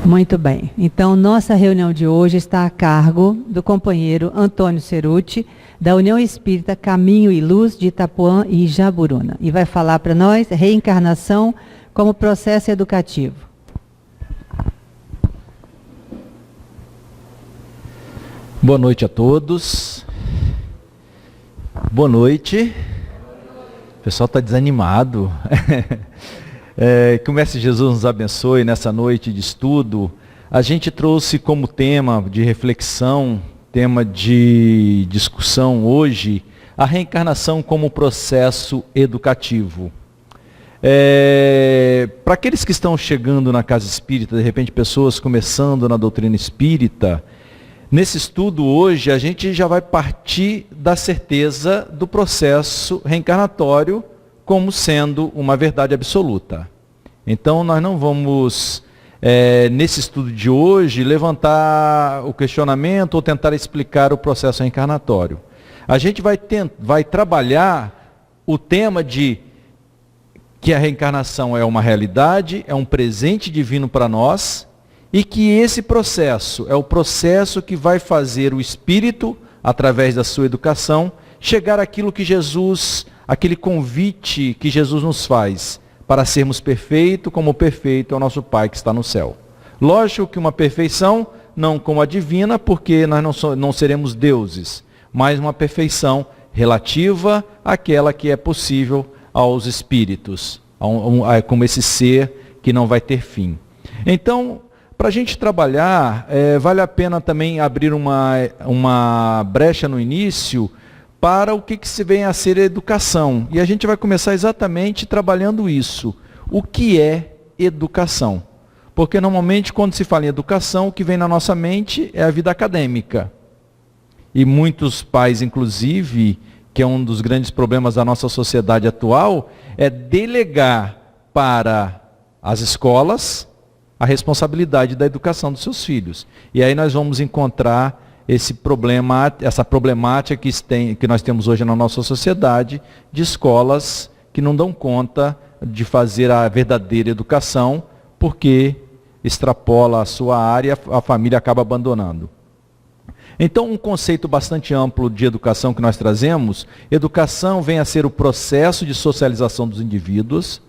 Muito bem. Então, nossa reunião de hoje está a cargo do companheiro Antônio Ceruti, da União Espírita Caminho e Luz de Itapuã e Jaburuna. E vai falar para nós reencarnação como processo educativo. Boa noite a todos. Boa noite. O pessoal está desanimado. Que o Mestre Jesus nos abençoe nessa noite de estudo. A gente trouxe como tema de reflexão, tema de discussão hoje, a reencarnação como processo educativo. Para aqueles que estão chegando na casa espírita, de repente pessoas começando na doutrina espírita, nesse estudo hoje a gente já vai partir da certeza do processo reencarnatório como sendo uma verdade absoluta. Então nós não vamos, nesse estudo de hoje, levantar o questionamento ou tentar explicar o processo reencarnatório. A gente vai trabalhar o tema de que a reencarnação é uma realidade, é um presente divino para nós, e que esse processo é o processo que vai fazer o espírito, através da sua educação, chegar àquilo que Jesus, aquele convite que Jesus nos faz, para sermos perfeitos, como perfeito é o nosso Pai que está no céu. Lógico que uma perfeição, não como a divina, porque nós não seremos deuses, mas uma perfeição relativa àquela que é possível aos espíritos, como esse ser que não vai ter fim. Então, para a gente trabalhar, vale a pena também abrir uma brecha no início para o que se vem a ser educação. E a gente vai começar exatamente trabalhando isso. O que é educação? Porque normalmente quando se fala em educação, o que vem na nossa mente é a vida acadêmica. E muitos pais, inclusive, que é um dos grandes problemas da nossa sociedade atual, é delegar para as escolas a responsabilidade da educação dos seus filhos. E aí nós vamos encontrar essa problemática que nós temos hoje na nossa sociedade, de escolas que não dão conta de fazer a verdadeira educação, porque extrapola a sua área, a família acaba abandonando. Então, um conceito bastante amplo de educação que nós trazemos, educação vem a ser o processo de socialização dos indivíduos.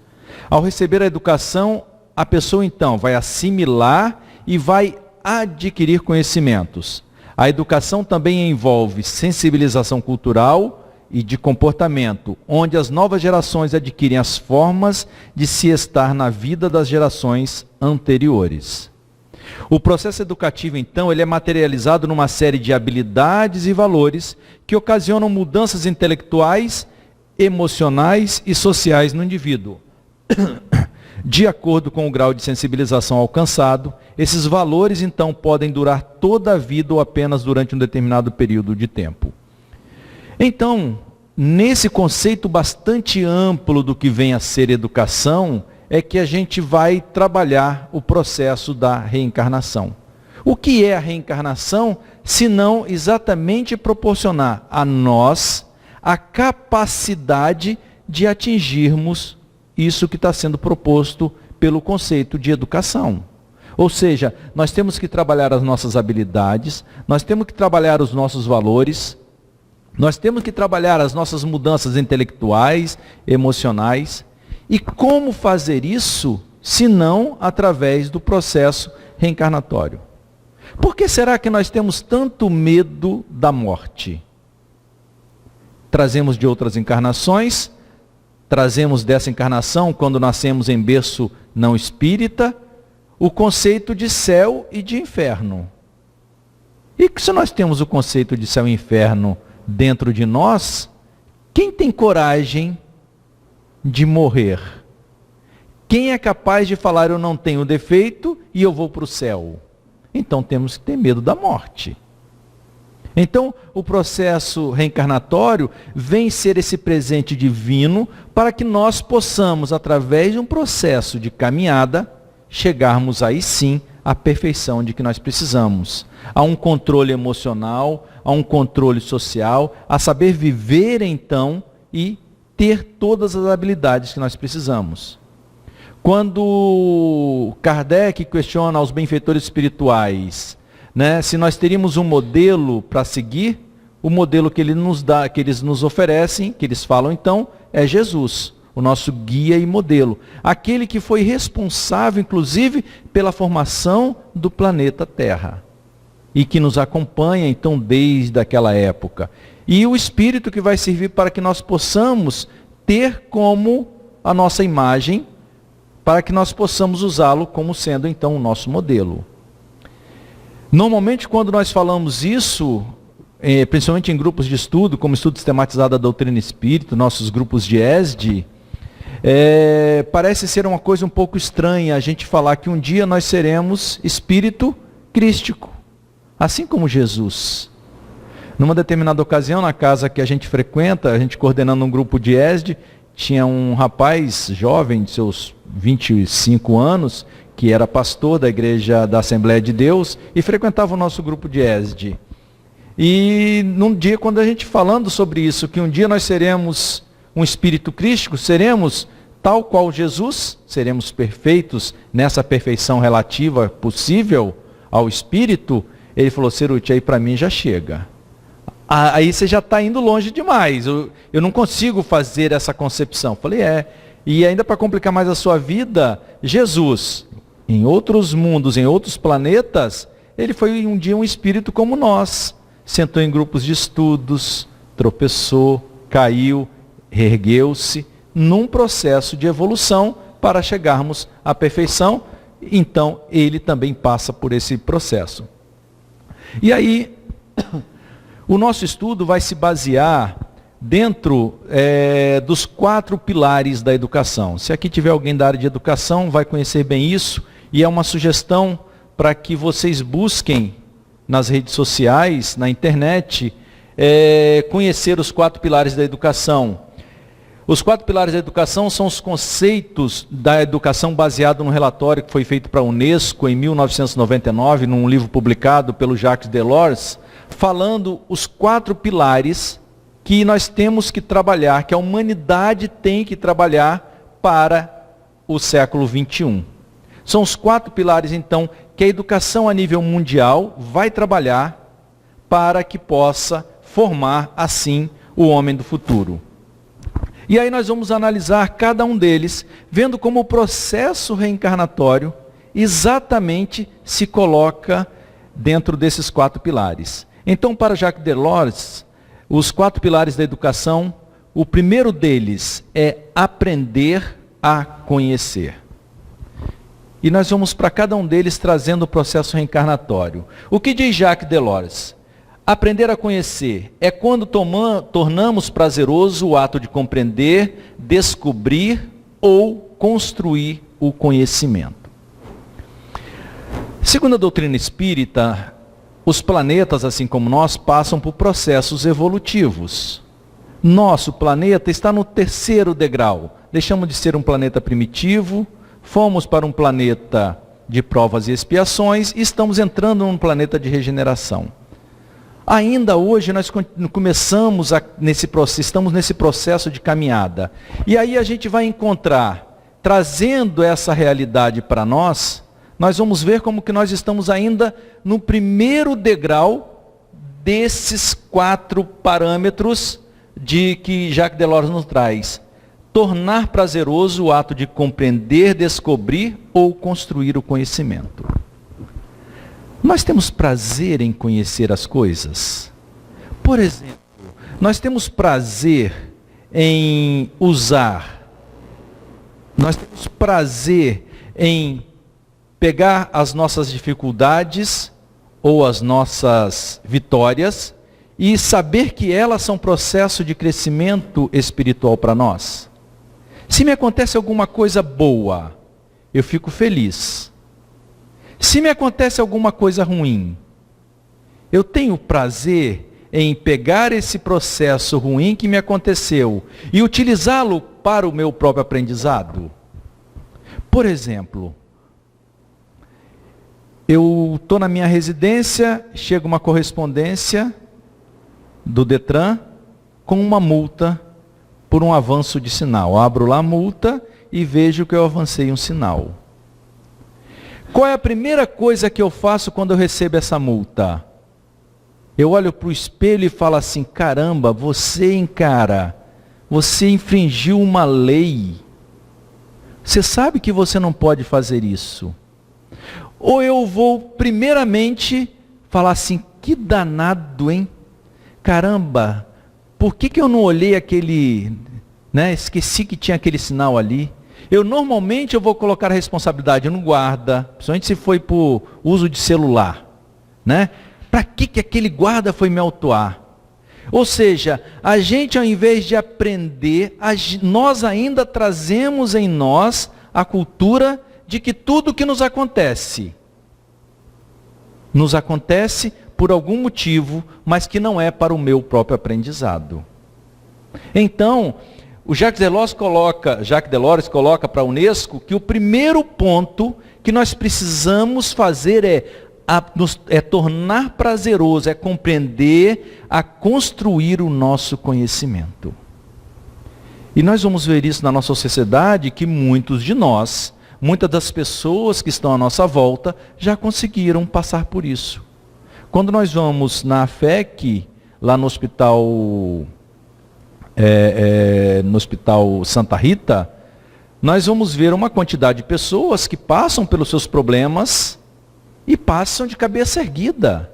Ao receber a educação, a pessoa então vai assimilar e vai adquirir conhecimentos. A educação também envolve sensibilização cultural e de comportamento, onde as novas gerações adquirem as formas de se estar na vida das gerações anteriores. O processo educativo, então, ele é materializado numa série de habilidades e valores que ocasionam mudanças intelectuais, emocionais e sociais no indivíduo. De acordo com o grau de sensibilização alcançado, esses valores então podem durar toda a vida ou apenas durante um determinado período de tempo. Então, nesse conceito bastante amplo do que vem a ser educação, é que a gente vai trabalhar o processo da reencarnação. O que é a reencarnação, se não exatamente proporcionar a nós a capacidade de atingirmos isso que está sendo proposto pelo conceito de educação. Ou seja, nós temos que trabalhar as nossas habilidades, nós temos que trabalhar os nossos valores, nós temos que trabalhar as nossas mudanças intelectuais, emocionais. E como fazer isso, se não através do processo reencarnatório? Por que será que nós temos tanto medo da morte? Trazemos de outras encarnações, trazemos dessa encarnação, quando nascemos em berço não espírita, o conceito de céu e de inferno. E se nós temos o conceito de céu e inferno dentro de nós, quem tem coragem de morrer? Quem é capaz de falar, eu não tenho defeito e eu vou para o céu? Então temos que ter medo da morte. Então, o processo reencarnatório vem ser esse presente divino para que nós possamos, através de um processo de caminhada, chegarmos aí sim à perfeição de que nós precisamos. A um controle emocional, a um controle social, a saber viver então e ter todas as habilidades que nós precisamos. Quando Kardec questiona aos benfeitores espirituais, né, se nós teríamos um modelo para seguir, o modelo que ele nos dá, que eles nos oferecem, que eles falam então, é Jesus, o nosso guia e modelo. Aquele que foi responsável, inclusive, pela formação do planeta Terra. E que nos acompanha, então, desde aquela época. E o Espírito que vai servir para que nós possamos ter como a nossa imagem, para que nós possamos usá-lo como sendo, então, o nosso modelo. Normalmente, quando nós falamos isso, principalmente em grupos de estudo, como estudo sistematizado da doutrina espírita, nossos grupos de ESD, parece ser uma coisa um pouco estranha a gente falar que um dia nós seremos espírito crístico, assim como Jesus. Numa determinada ocasião, na casa que a gente frequenta, a gente coordenando um grupo de ESD, tinha um rapaz jovem, de seus 25 anos, que era pastor da igreja da Assembleia de Deus e frequentava o nosso grupo de ESD. E num dia, quando a gente falando sobre isso, que um dia nós seremos um espírito crístico, seremos tal qual Jesus, seremos perfeitos nessa perfeição relativa possível ao espírito, ele falou: Ceruti, aí para mim já chega. Aí você já está indo longe demais, eu não consigo fazer essa concepção. Falei, e ainda para complicar mais a sua vida, Jesus, em outros mundos, em outros planetas, ele foi um dia um espírito como nós, sentou em grupos de estudos, tropeçou, caiu, ergueu-se, num processo de evolução para chegarmos à perfeição, então ele também passa por esse processo. E aí, o nosso estudo vai se basear dentro dos 4 pilares da educação. Se aqui tiver alguém da área de educação, vai conhecer bem isso, e é uma sugestão para que vocês busquem nas redes sociais, na internet, conhecer os 4 pilares da educação. Os 4 pilares da educação são os conceitos da educação baseado no relatório que foi feito para a Unesco em 1999, num livro publicado pelo Jacques Delors, falando os 4 pilares que nós temos que trabalhar, que a humanidade tem que trabalhar para o século 21. São os 4 pilares, então, que a educação a nível mundial vai trabalhar para que possa formar, assim, o homem do futuro. E aí nós vamos analisar cada um deles, vendo como o processo reencarnatório exatamente se coloca dentro desses 4 pilares. Então, para Jacques Delors, os 4 pilares da educação, o primeiro deles é aprender a conhecer. E nós vamos para cada um deles trazendo o processo reencarnatório. O que diz Jacques Delors? Aprender a conhecer é quando tornamos prazeroso o ato de compreender, descobrir ou construir o conhecimento. Segundo a doutrina espírita, os planetas, assim como nós, passam por processos evolutivos. Nosso planeta está no 3º degrau. Deixamos de ser um planeta primitivo, fomos para um planeta de provas e expiações e estamos entrando num planeta de regeneração. Ainda hoje nós começamos estamos nesse processo de caminhada. E aí a gente vai encontrar, trazendo essa realidade para nós vamos ver como que nós estamos ainda no 1º degrau desses 4 parâmetros de que Jacques Delors nos traz. Tornar prazeroso o ato de compreender, descobrir ou construir o conhecimento. Nós temos prazer em conhecer as coisas. Por exemplo, nós temos prazer em usar. Nós temos prazer em pegar as nossas dificuldades ou as nossas vitórias e saber que elas são processo de crescimento espiritual para nós. Se me acontece alguma coisa boa, eu fico feliz. Se me acontece alguma coisa ruim, eu tenho prazer em pegar esse processo ruim que me aconteceu e utilizá-lo para o meu próprio aprendizado. Por exemplo, eu estou na minha residência, chega uma correspondência do Detran com uma multa por um avanço de sinal. Eu abro lá a multa e vejo que eu avancei um sinal. Qual é a primeira coisa que eu faço quando eu recebo essa multa? Eu olho para o espelho e falo assim, caramba, você infringiu uma lei. Você sabe que você não pode fazer isso. Ou eu vou primeiramente falar assim, que danado, hein? Caramba, por que eu não olhei aquele, esqueci que tinha aquele sinal ali. Normalmente eu vou colocar a responsabilidade no guarda, principalmente se foi por uso de celular, Para que aquele guarda foi me autuar? Ou seja, a gente ao invés de aprender, nós ainda trazemos em nós a cultura de que tudo que nos acontece por algum motivo, mas que não é para o meu próprio aprendizado. Então, o Jacques Delors coloca para a Unesco que o primeiro ponto que nós precisamos fazer é tornar prazeroso, é compreender, a construir o nosso conhecimento. E nós vamos ver isso na nossa sociedade, que muitas das pessoas que estão à nossa volta, já conseguiram passar por isso. Quando nós vamos na AFEC, lá no hospital Santa Rita, nós vamos ver uma quantidade de pessoas que passam pelos seus problemas e passam de cabeça erguida,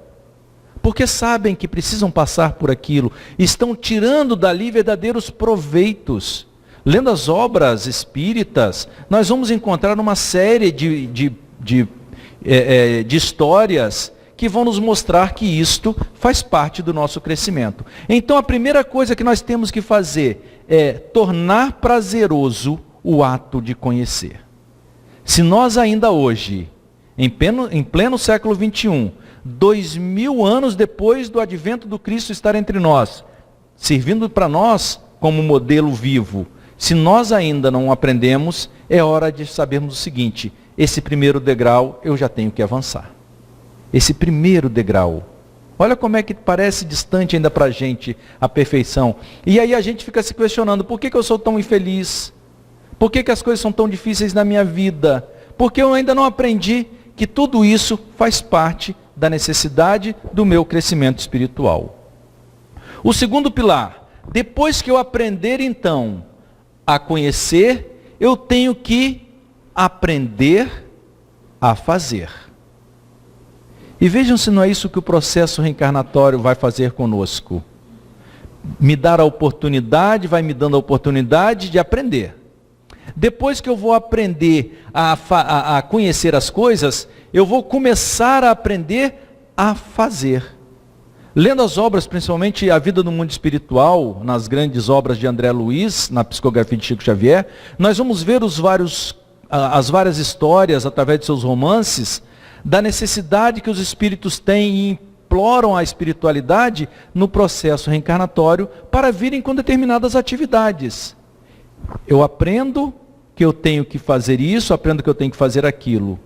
porque sabem que precisam passar por aquilo, estão tirando dali verdadeiros proveitos. Lendo as obras espíritas, nós vamos encontrar uma série de histórias que vão nos mostrar que isto faz parte do nosso crescimento. Então a primeira coisa que nós temos que fazer é tornar prazeroso o ato de conhecer. Se nós ainda hoje, em pleno século 21, 2000 anos depois do advento do Cristo estar entre nós, servindo para nós como modelo vivo, se nós ainda não aprendemos, é hora de sabermos o seguinte, esse primeiro degrau eu já tenho que avançar. Esse primeiro degrau. Olha como é que parece distante ainda para a gente a perfeição. E aí a gente fica se questionando, por que eu sou tão infeliz? Por que as coisas são tão difíceis na minha vida? Porque eu ainda não aprendi que tudo isso faz parte da necessidade do meu crescimento espiritual. O segundo pilar, depois que eu aprender então a conhecer, eu tenho que aprender a fazer. E vejam se não é isso que o processo reencarnatório vai fazer conosco. Me dar a oportunidade, vai me dando a oportunidade de aprender. Depois que eu vou aprender a conhecer as coisas, eu vou começar a aprender a fazer. Lendo as obras, principalmente A Vida no Mundo Espiritual, nas grandes obras de André Luiz, na psicografia de Chico Xavier, nós vamos ver as várias histórias, através de seus romances, da necessidade que os espíritos têm e imploram a espiritualidade no processo reencarnatório para virem com determinadas atividades. Eu aprendo que eu tenho que fazer isso, aprendo que eu tenho que fazer aquilo.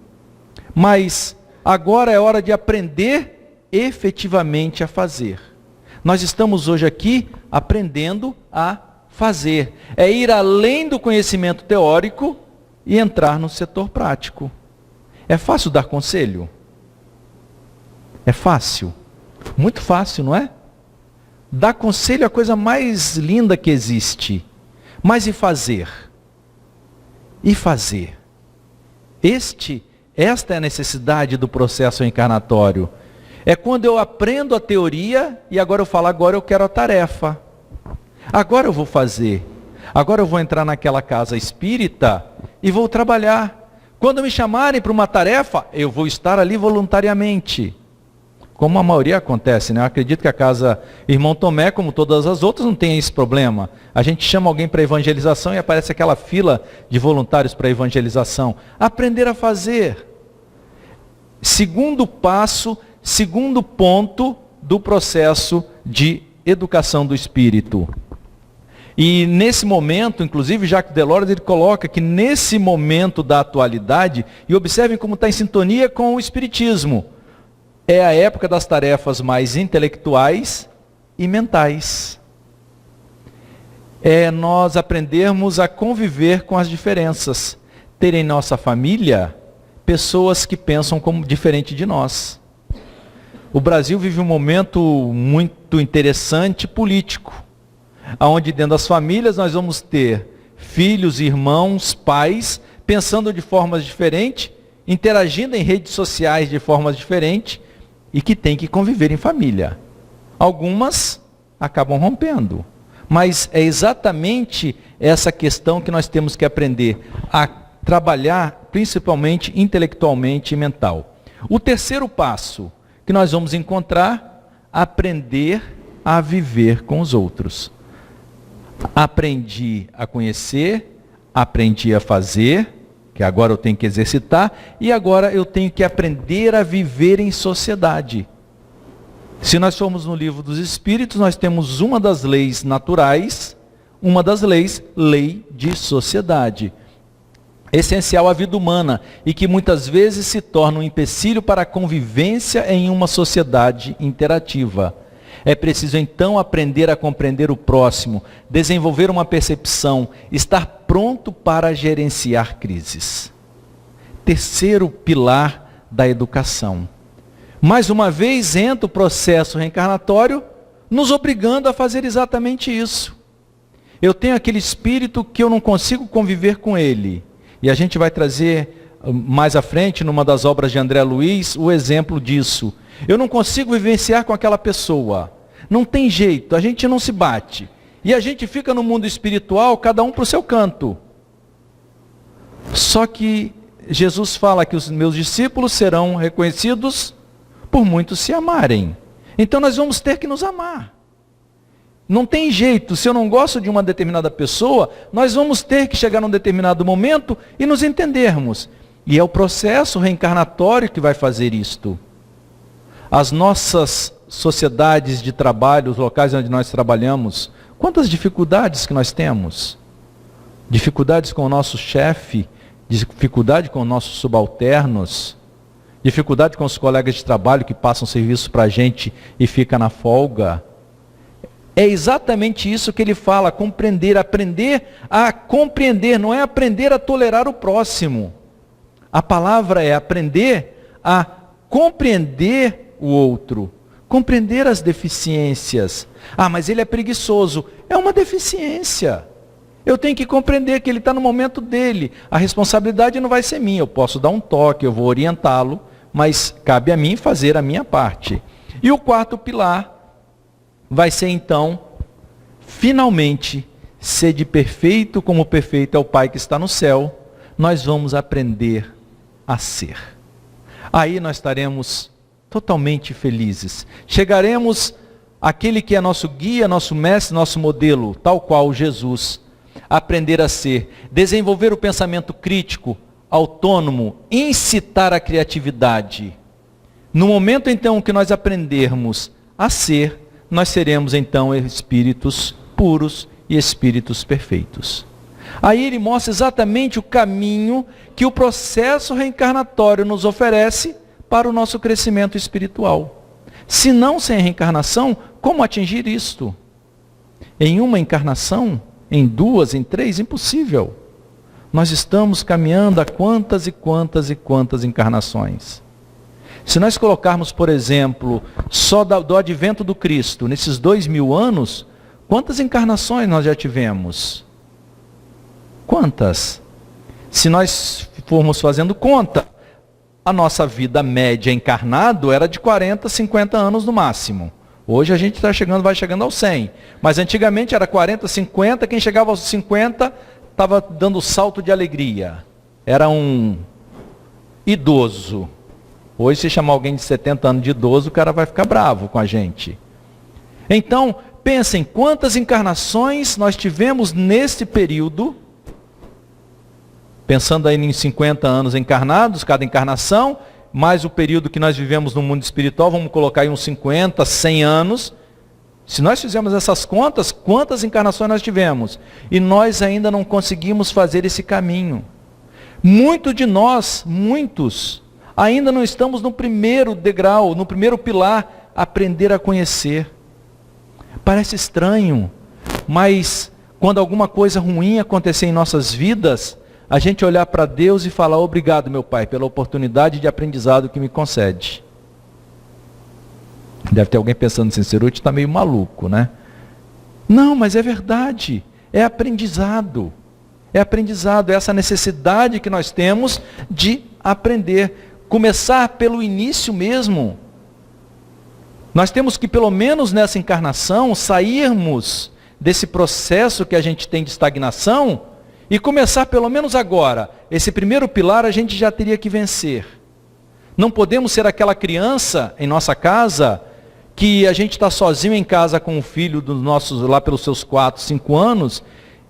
Mas agora é hora de aprender efetivamente a fazer. Nós estamos hoje aqui aprendendo a fazer. É ir além do conhecimento teórico e entrar no setor prático. É fácil dar conselho? É fácil? Muito fácil, não é? Dar conselho é a coisa mais linda que existe. Mas e fazer? E fazer? Esta é a necessidade do processo reencarnatório. É quando eu aprendo a teoria e agora eu falo, agora eu quero a tarefa. Agora eu vou fazer. Agora eu vou entrar naquela casa espírita e vou trabalhar. Quando me chamarem para uma tarefa, eu vou estar ali voluntariamente. Como a maioria acontece, né? Eu acredito que a casa Irmão Tomé, como todas as outras, não tem esse problema. A gente chama alguém para evangelização e aparece aquela fila de voluntários para evangelização. Aprender a fazer. Segundo passo, segundo ponto do processo de educação do espírito. E nesse momento, inclusive, Jacques Delors, ele coloca que nesse momento da atualidade, e observem como está em sintonia com o espiritismo, é a época das tarefas mais intelectuais e mentais. é nós aprendermos a conviver com as diferenças. Ter em nossa família pessoas que pensam como diferente de nós. O Brasil vive um momento muito interessante político, onde dentro das famílias nós vamos ter filhos, irmãos, pais, pensando de formas diferentes, interagindo em redes sociais de formas diferentes e que tem que conviver em família. Algumas acabam rompendo, mas é exatamente essa questão que nós temos que aprender a trabalhar, principalmente intelectualmente e mental. O terceiro passo que nós vamos encontrar, aprender a viver com os outros. Aprendi a conhecer, aprendi a fazer, que agora eu tenho que exercitar, e agora eu tenho que aprender a viver em sociedade. Se nós formos no livro dos Espíritos, nós temos uma das leis naturais, uma das leis, lei de sociedade. Essencial à vida humana e que muitas vezes se torna um empecilho para a convivência em uma sociedade interativa. É preciso então aprender a compreender o próximo, desenvolver uma percepção, estar pronto para gerenciar crises. Terceiro pilar da educação. Mais uma vez entra o processo reencarnatório, nos obrigando a fazer exatamente isso. Eu tenho aquele espírito que eu não consigo conviver com ele. E a gente vai trazer mais à frente, numa das obras de André Luiz, o exemplo disso. Eu não consigo vivenciar com aquela pessoa. Não tem jeito, a gente não se bate. E a gente fica no mundo espiritual, cada um para o seu canto. Só que Jesus fala que os meus discípulos serão reconhecidos por muitos se amarem. Então nós vamos ter que nos amar. Não tem jeito, se eu não gosto de uma determinada pessoa, nós vamos ter que chegar num determinado momento e nos entendermos. E é o processo reencarnatório que vai fazer isto. As nossas sociedades de trabalho, os locais onde nós trabalhamos, quantas dificuldades que nós temos? Dificuldades com o nosso chefe, dificuldade com os nossos subalternos, dificuldade com os colegas de trabalho que passam serviço para a gente e fica na folga. É exatamente isso que ele fala, compreender, aprender a compreender, não é aprender a tolerar o próximo. A palavra é aprender a compreender o outro, compreender as deficiências. Ah, mas ele é preguiçoso. É uma deficiência. Eu tenho que compreender que ele está no momento dele. A responsabilidade não vai ser minha. Eu posso dar um toque, eu vou orientá-lo, mas cabe a mim fazer a minha parte. E o quarto pilar vai ser então, finalmente, sede perfeito como perfeito é o Pai que está no céu. Nós vamos aprender a ser. Aí nós estaremos totalmente felizes. Chegaremos àquele que é nosso guia, nosso mestre, nosso modelo, tal qual Jesus. Aprender a ser, desenvolver o pensamento crítico, autônomo, incitar a criatividade. No momento então que nós aprendermos a ser, nós seremos então espíritos puros e espíritos perfeitos. Aí ele mostra exatamente o caminho que o processo reencarnatório nos oferece para o nosso crescimento espiritual. Se não sem a reencarnação, como atingir isto? Em uma encarnação? Em duas? Em três? Impossível. Nós estamos caminhando a quantas e quantas e quantas encarnações. Se nós colocarmos, por exemplo, só do advento do Cristo, nesses 2000 anos, quantas encarnações nós já tivemos? Quantas? Se nós formos fazendo conta, a nossa vida média encarnado era de 40, 50 anos no máximo. Hoje a gente vai chegando aos 100. Mas antigamente era 40, 50, quem chegava aos 50 estava dando salto de alegria. Era um idoso. Hoje, se chamar alguém de 70 anos de idoso, o cara vai ficar bravo com a gente. Então, pensem quantas encarnações nós tivemos nesse período, pensando aí em 50 anos encarnados, cada encarnação, mais o período que nós vivemos no mundo espiritual, vamos colocar aí uns 50, 100 anos. Se nós fizermos essas contas, quantas encarnações nós tivemos? E nós ainda não conseguimos fazer esse caminho. Muitos de nós, muitos, ainda não estamos no primeiro degrau, no primeiro pilar, aprender a conhecer. Parece estranho, mas quando alguma coisa ruim acontecer em nossas vidas, a gente olhar para Deus e falar: obrigado, meu Pai, pela oportunidade de aprendizado que me concede. Deve ter alguém pensando assim: Cerutti está meio maluco, né? Não, mas é verdade. É aprendizado. É aprendizado, é essa necessidade que nós temos de aprender. Começar pelo início mesmo. Nós temos que, pelo menos nessa encarnação, sairmos desse processo que a gente tem de estagnação e começar pelo menos agora. Esse primeiro pilar a gente já teria que vencer. Não podemos ser aquela criança em nossa casa que a gente está sozinho em casa com o filho dos nossos, lá pelos seus 4, 5 anos,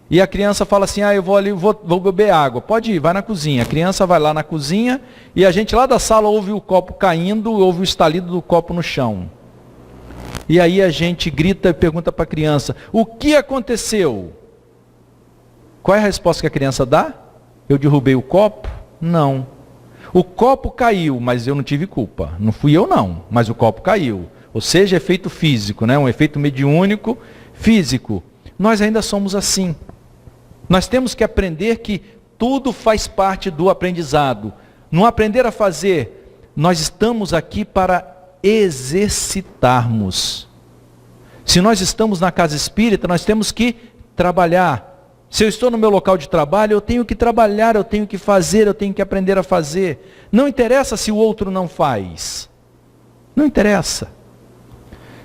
e a criança fala assim: eu vou ali, vou beber água. Pode ir, vai na cozinha. A criança vai lá na cozinha e a gente lá da sala ouve o copo caindo, ouve o estalido do copo no chão. E aí a gente grita e pergunta para a criança: o que aconteceu? Qual é a resposta que a criança dá? Eu derrubei o copo? Não. O copo caiu, mas eu não tive culpa. Não fui eu não, mas o copo caiu. Ou seja, efeito físico, né? Um efeito mediúnico físico. Nós ainda somos assim. Nós temos que aprender que tudo faz parte do aprendizado. No aprender a fazer, nós estamos aqui para exercitarmos. Se nós estamos na casa espírita, nós temos que trabalhar. Se eu estou no meu local de trabalho, eu tenho que trabalhar, eu tenho que fazer, eu tenho que aprender a fazer. Não interessa se o outro não faz. Não interessa.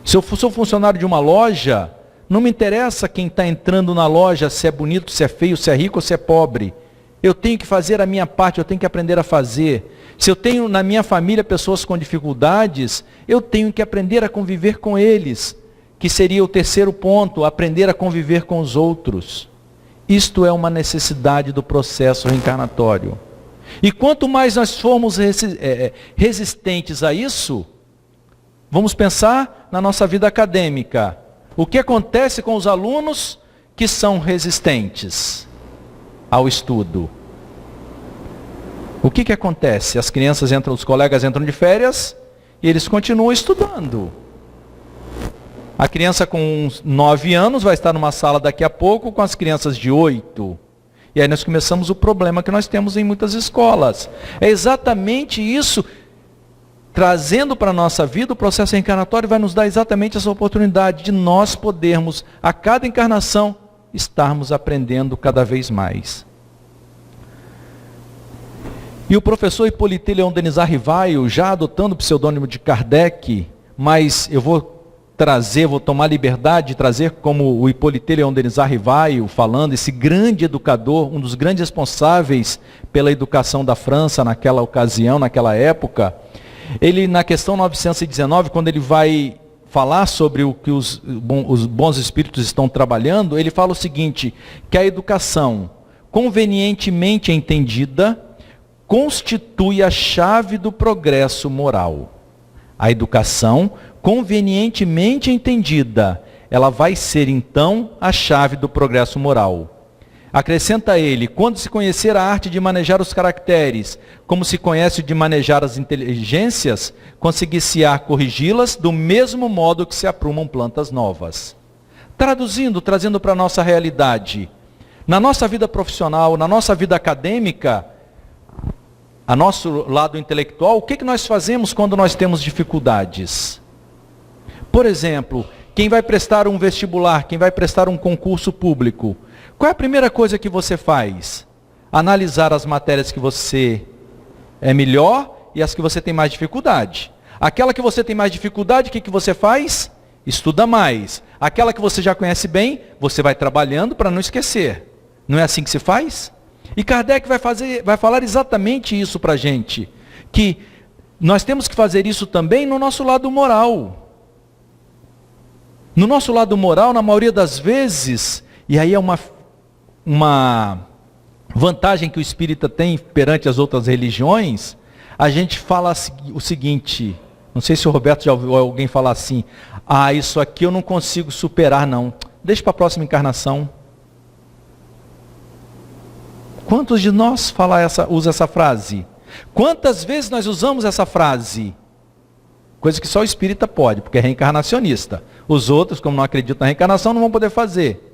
Se eu sou funcionário de uma loja, não me interessa quem está entrando na loja, se é bonito, se é feio, se é rico ou se é pobre. Eu tenho que fazer a minha parte, eu tenho que aprender a fazer. Se eu tenho na minha família pessoas com dificuldades, eu tenho que aprender a conviver com eles, que seria o terceiro ponto, aprender a conviver com os outros. Isto é uma necessidade do processo reencarnatório. E quanto mais nós formos resistentes a isso, vamos pensar na nossa vida acadêmica. O que acontece com os alunos que são resistentes ao estudo? O que acontece? As crianças entram, os colegas entram de férias e eles continuam estudando. A criança com 9 anos vai estar numa sala daqui a pouco com as crianças de 8. E aí nós começamos o problema que nós temos em muitas escolas. É exatamente isso. Trazendo para a nossa vida, o processo reencarnatório vai nos dar exatamente essa oportunidade de nós podermos, a cada encarnação, estarmos aprendendo cada vez mais. E o professor Hippolyte Léon Denis Arrivaio, já adotando o pseudônimo de Kardec, mas eu vou tomar liberdade de trazer como o Hippolyte Léon Denis Arrivaio, falando, esse grande educador, um dos grandes responsáveis pela educação da França naquela ocasião, naquela época. Ele, na questão 919, quando ele vai falar sobre o que os bons espíritos estão trabalhando, ele fala o seguinte: que a educação convenientemente entendida constitui a chave do progresso moral. A educação convenientemente entendida, ela vai ser então a chave do progresso moral. Acrescenta ele: quando se conhecer a arte de manejar os caracteres, como se conhece de manejar as inteligências, conseguir-se-á corrigi-las do mesmo modo que se aprumam plantas novas. Traduzindo, trazendo para a nossa realidade, na nossa vida profissional, na nossa vida acadêmica, a nosso lado intelectual, o que nós fazemos quando nós temos dificuldades? Por exemplo, quem vai prestar um vestibular, quem vai prestar um concurso público, qual é a primeira coisa que você faz? Analisar as matérias que você é melhor e as que você tem mais dificuldade. Aquela que você tem mais dificuldade, o que você faz? Estuda mais. Aquela que você já conhece bem, você vai trabalhando para não esquecer. Não é assim que se faz? E Kardec vai falar exatamente isso para a gente. Que nós temos que fazer isso também no nosso lado moral. No nosso lado moral, na maioria das vezes, e aí é uma vantagem que o espírita tem perante as outras religiões, a gente fala o seguinte, não sei se o Roberto já ouviu alguém falar assim: isso aqui eu não consigo superar não, deixa para a próxima encarnação. Quantos de nós usa essa frase? Quantas vezes nós usamos essa frase? Coisa que só o espírita pode, porque é reencarnacionista. Os outros, como não acreditam na reencarnação, não vão poder fazer.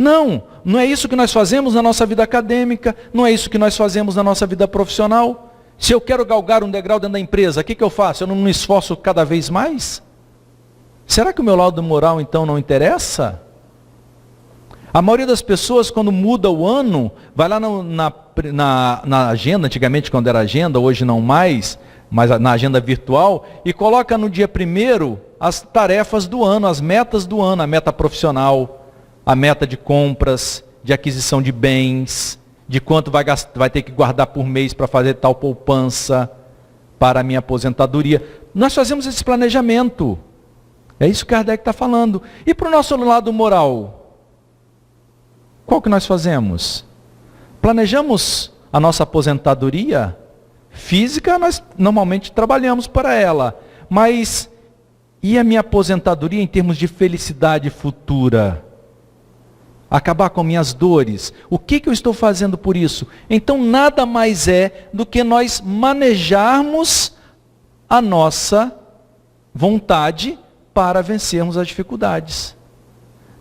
Não, não é isso que nós fazemos na nossa vida acadêmica, não é isso que nós fazemos na nossa vida profissional. Se eu quero galgar um degrau dentro da empresa, o que eu faço? Eu não me esforço cada vez mais? Será que o meu lado moral então não interessa? A maioria das pessoas, quando muda o ano, vai lá na agenda, antigamente quando era agenda, hoje não mais, mas na agenda virtual, e coloca no dia 1º as tarefas do ano, as metas do ano, a meta profissional, a meta de compras, de aquisição de bens, de quanto vai ter que guardar por mês para fazer tal poupança para a minha aposentadoria. Nós fazemos esse planejamento. É isso que Kardec está falando. E para o nosso lado moral? Qual que nós fazemos? Planejamos a nossa aposentadoria física, nós normalmente trabalhamos para ela. Mas e a minha aposentadoria em termos de felicidade futura? Acabar com minhas dores. O que eu estou fazendo por isso? Então nada mais é do que nós manejarmos a nossa vontade para vencermos as dificuldades.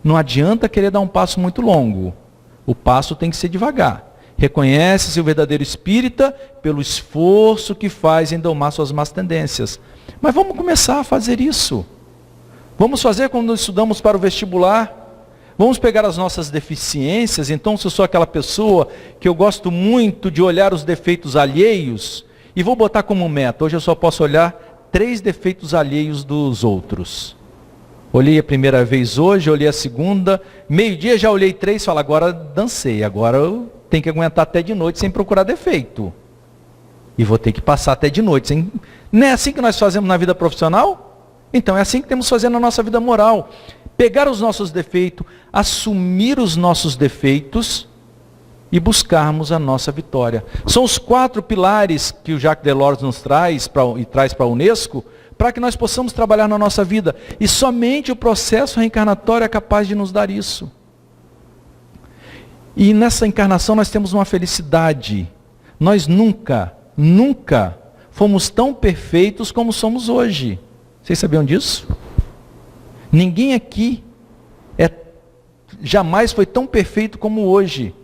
Não adianta querer dar um passo muito longo. O passo tem que ser devagar. Reconhece-se o verdadeiro espírita pelo esforço que faz em domar suas más tendências. Mas vamos começar a fazer isso. Vamos fazer quando estudamos para o vestibular. Vamos pegar as nossas deficiências. Então, se eu sou aquela pessoa que eu gosto muito de olhar os defeitos alheios, e vou botar como meta, hoje eu só posso olhar 3 defeitos alheios dos outros. Olhei a primeira vez hoje, olhei a segunda, meio-dia já olhei 3 e falo, agora dancei, agora eu tenho que aguentar até de noite sem procurar defeito. E vou ter que passar até de noite. Sem... Não é assim que nós fazemos na vida profissional? Então é assim que temos que fazer na nossa vida moral. Pegar os nossos defeitos, assumir os nossos defeitos e buscarmos a nossa vitória. São os 4 pilares que o Jacques Delors nos traz e traz para a Unesco, para que nós possamos trabalhar na nossa vida. E somente o processo reencarnatório é capaz de nos dar isso. E nessa encarnação nós temos uma felicidade. Nós nunca fomos tão perfeitos como somos hoje. Vocês sabiam disso? Ninguém aqui jamais foi tão perfeito como hoje.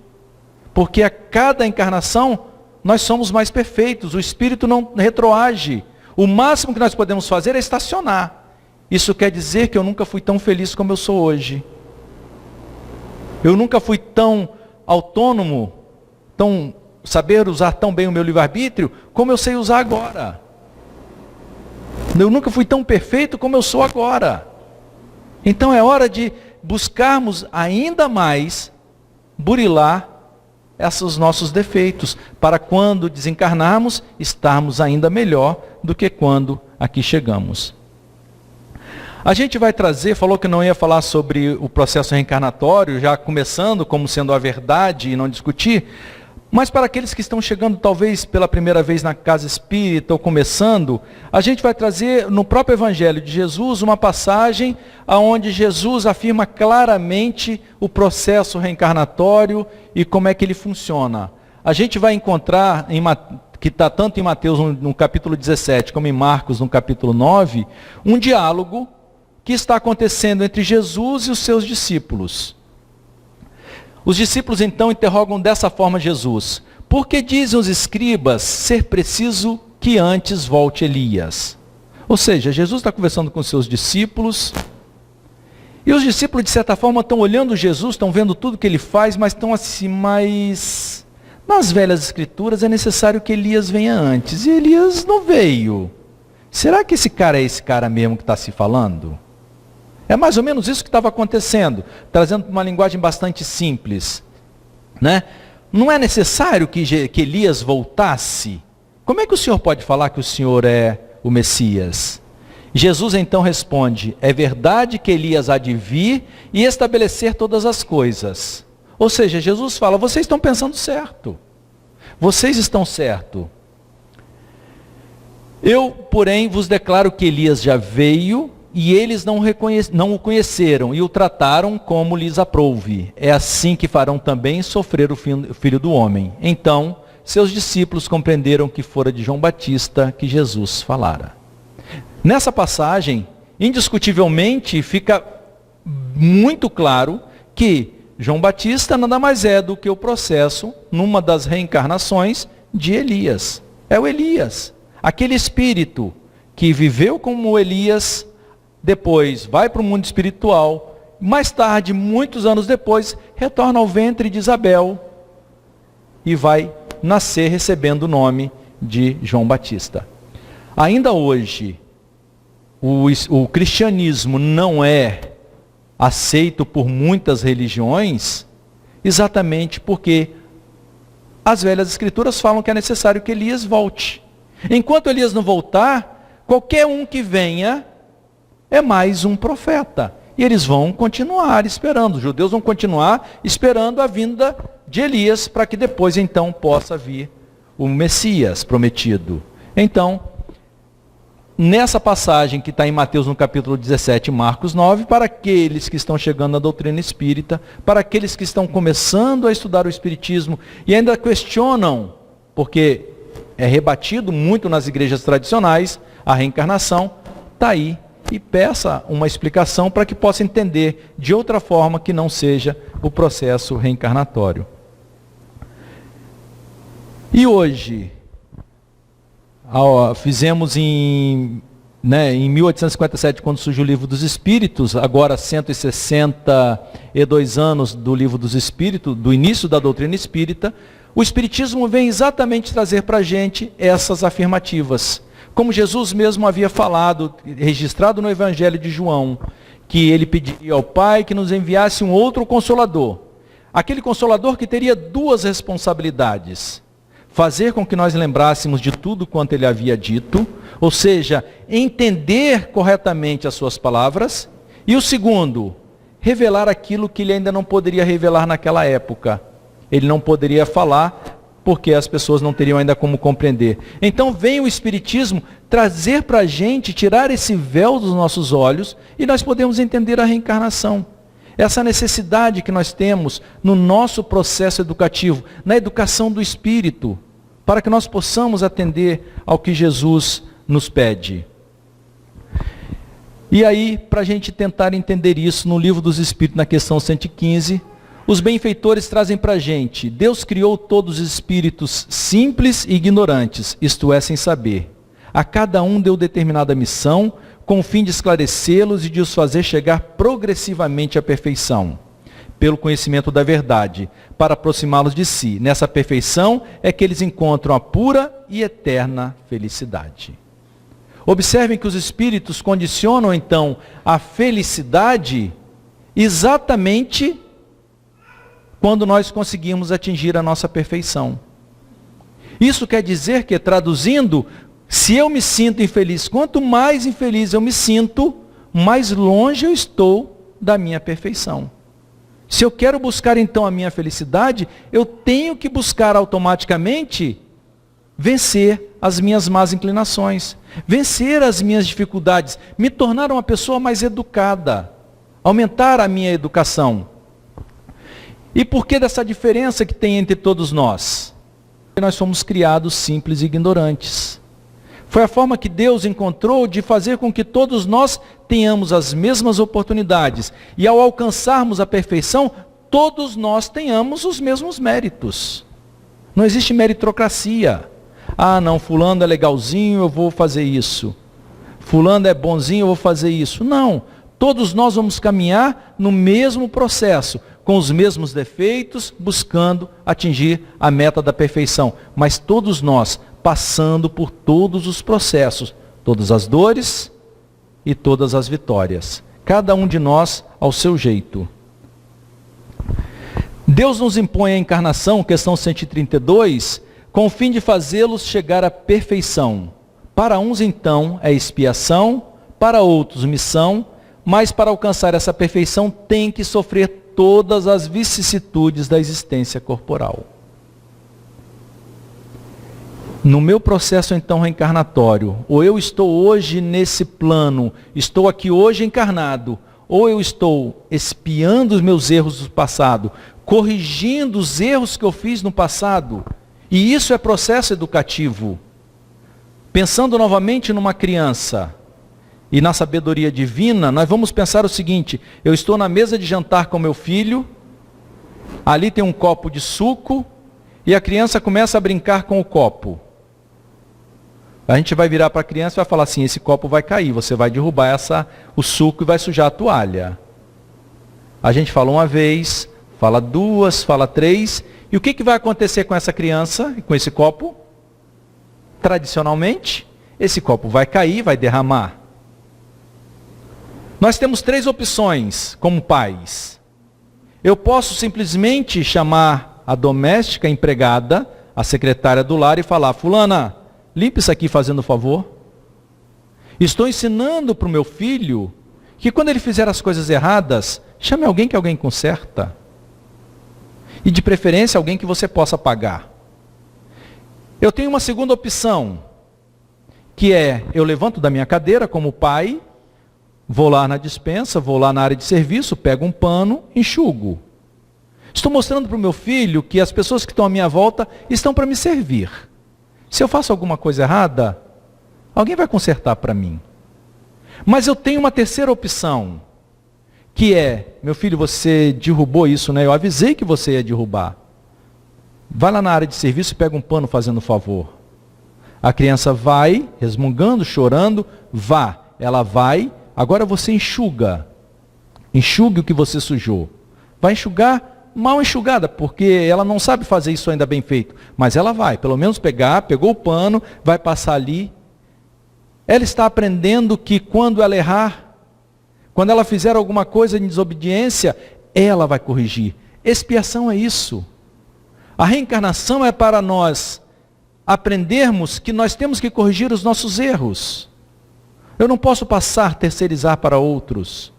Porque a cada encarnação nós somos mais perfeitos. O espírito não retroage. O máximo que nós podemos fazer é estacionar. Isso quer dizer que eu nunca fui tão feliz como eu sou hoje. Eu nunca fui tão autônomo, saber usar tão bem o meu livre-arbítrio, como eu sei usar agora. Eu nunca fui tão perfeito como eu sou agora. Então é hora de buscarmos ainda mais burilar esses nossos defeitos, para quando desencarnarmos, estarmos ainda melhor do que quando aqui chegamos. A gente vai trazer, falou que não ia falar sobre o processo reencarnatório, já começando como sendo a verdade e não discutir, mas para aqueles que estão chegando talvez pela primeira vez na casa espírita ou começando, a gente vai trazer no próprio Evangelho de Jesus uma passagem onde Jesus afirma claramente o processo reencarnatório e como é que ele funciona. A gente vai encontrar, que está tanto em Mateus no capítulo 17 como em Marcos no capítulo 9, um diálogo que está acontecendo entre Jesus e os seus discípulos. Os discípulos então interrogam dessa forma Jesus: por que dizem os escribas ser preciso que antes volte Elias? Ou seja, Jesus está conversando com os seus discípulos, e os discípulos de certa forma estão olhando Jesus, estão vendo tudo que ele faz, mas estão assim, mas nas velhas escrituras é necessário que Elias venha antes, e Elias não veio. Será que esse cara é esse cara mesmo que está se falando? É mais ou menos isso que estava acontecendo, trazendo uma linguagem bastante simples, né? Não é necessário que Elias voltasse? Como é que o Senhor pode falar que o Senhor é o Messias? Jesus então responde: é verdade que Elias há de vir e estabelecer todas as coisas. Ou seja, Jesus fala, vocês estão pensando certo. Vocês estão certo. Eu, porém, vos declaro que Elias já veio, e eles não o conheceram e o trataram como lhes aprouve. É assim que farão também sofrer o Filho do Homem. Então, seus discípulos compreenderam que fora de João Batista que Jesus falara. Nessa passagem, indiscutivelmente, fica muito claro que João Batista nada mais é do que o processo, numa das reencarnações, de Elias. É o Elias, aquele espírito que viveu como Elias, depois vai para o mundo espiritual, mais tarde, muitos anos depois, retorna ao ventre de Isabel e vai nascer recebendo o nome de João Batista. Ainda hoje, o cristianismo não é aceito por muitas religiões, exatamente porque as velhas escrituras falam que é necessário que Elias volte. Enquanto Elias não voltar, qualquer um que venha é mais um profeta. E eles vão continuar esperando, os judeus vão continuar esperando a vinda de Elias, para que depois então possa vir o Messias prometido. Então, nessa passagem que está em Mateus no capítulo 17 e Marcos 9, para aqueles que estão chegando na doutrina espírita, para aqueles que estão começando a estudar o espiritismo e ainda questionam, porque é rebatido muito nas igrejas tradicionais, a reencarnação, está aí. E peça uma explicação para que possa entender de outra forma que não seja o processo reencarnatório. E hoje, fizemos em 1857, quando surgiu o Livro dos Espíritos, agora 162 anos do Livro dos Espíritos, do início da doutrina espírita, o Espiritismo vem exatamente trazer para a gente essas afirmativas. Como Jesus mesmo havia falado, registrado no Evangelho de João, que ele pediria ao Pai que nos enviasse um outro Consolador. Aquele Consolador que teria duas responsabilidades. Fazer com que nós lembrássemos de tudo quanto ele havia dito, ou seja, entender corretamente as suas palavras. E o segundo, revelar aquilo que ele ainda não poderia revelar naquela época. Ele não poderia falar porque as pessoas não teriam ainda como compreender. Então vem o Espiritismo trazer para a gente, tirar esse véu dos nossos olhos, e nós podemos entender a reencarnação. Essa necessidade que nós temos no nosso processo educativo, na educação do espírito, para que nós possamos atender ao que Jesus nos pede. E aí, para a gente tentar entender isso, no Livro dos Espíritos, na questão 115, os benfeitores trazem para a gente: Deus criou todos os espíritos simples e ignorantes, isto é, sem saber. A cada um deu determinada missão, com o fim de esclarecê-los e de os fazer chegar progressivamente à perfeição, pelo conhecimento da verdade, para aproximá-los de si. Nessa perfeição é que eles encontram a pura e eterna felicidade. Observem que os espíritos condicionam então a felicidade exatamente quando nós conseguimos atingir a nossa perfeição. Isso quer dizer que, traduzindo, se eu me sinto infeliz, quanto mais infeliz eu me sinto, mais longe eu estou da minha perfeição. Se eu quero buscar então a minha felicidade, eu tenho que buscar automaticamente vencer as minhas más inclinações, vencer as minhas dificuldades, me tornar uma pessoa mais educada, aumentar a minha educação. E por que dessa diferença que tem entre todos nós? Porque nós fomos criados simples e ignorantes. Foi a forma que Deus encontrou de fazer com que todos nós tenhamos as mesmas oportunidades. E ao alcançarmos a perfeição, todos nós tenhamos os mesmos méritos. Não existe meritocracia. Ah, não, fulano é legalzinho, eu vou fazer isso. Fulano é bonzinho, eu vou fazer isso. Não, todos nós vamos caminhar no mesmo processo, com os mesmos defeitos, buscando atingir a meta da perfeição. Mas todos nós passando por todos os processos, todas as dores e todas as vitórias. Cada um de nós ao seu jeito. Deus nos impõe a encarnação, questão 132, com o fim de fazê-los chegar à perfeição. Para uns, então, é expiação, para outros, missão, mas para alcançar essa perfeição tem que sofrer todas as vicissitudes da existência corporal. No meu processo então reencarnatório, ou eu estou hoje nesse plano, estou aqui hoje encarnado, ou eu estou expiando os meus erros do passado, corrigindo os erros que eu fiz no passado, e isso é processo educativo. Pensando novamente numa criança e na sabedoria divina, nós vamos pensar o seguinte: eu estou na mesa de jantar com meu filho, Ali tem um copo de suco e a criança começa a brincar com o copo. A gente vai virar para a criança e vai falar assim, esse copo vai cair, você vai derrubar o suco e vai sujar a toalha. A gente fala uma vez, fala duas, fala três, e o que vai acontecer com essa criança e com esse copo? Tradicionalmente, esse copo vai cair, vai derramar. Nós temos 3 opções como pais. Eu posso simplesmente chamar a doméstica, a empregada, a secretária do lar e falar, fulana, limpe isso aqui fazendo favor. Estou ensinando para o meu filho que quando ele fizer as coisas erradas, chame alguém que alguém conserta. E de preferência alguém que você possa pagar. Eu tenho uma segunda opção, que é, eu levanto da minha cadeira como pai, vou lá na despensa, vou lá na área de serviço, pego um pano, enxugo. Estou mostrando para o meu filho que as pessoas que estão à minha volta estão para me servir. Se eu faço alguma coisa errada, alguém vai consertar para mim. Mas eu tenho uma terceira opção, que é, meu filho, você derrubou isso, né? Eu avisei que você ia derrubar. Vai lá na área de serviço e pega um pano fazendo favor. A criança vai, resmungando, chorando, vá. Ela vai, agora você enxuga. Enxugue o que você sujou. Vai enxugar mal enxugada, porque ela não sabe fazer isso ainda bem feito. Mas ela vai, pelo menos pegou o pano, vai passar ali. Ela está aprendendo que quando ela errar, quando ela fizer alguma coisa em desobediência, ela vai corrigir. Expiação é isso. A reencarnação é para nós aprendermos que nós temos que corrigir os nossos erros. Eu não posso terceirizar para outros.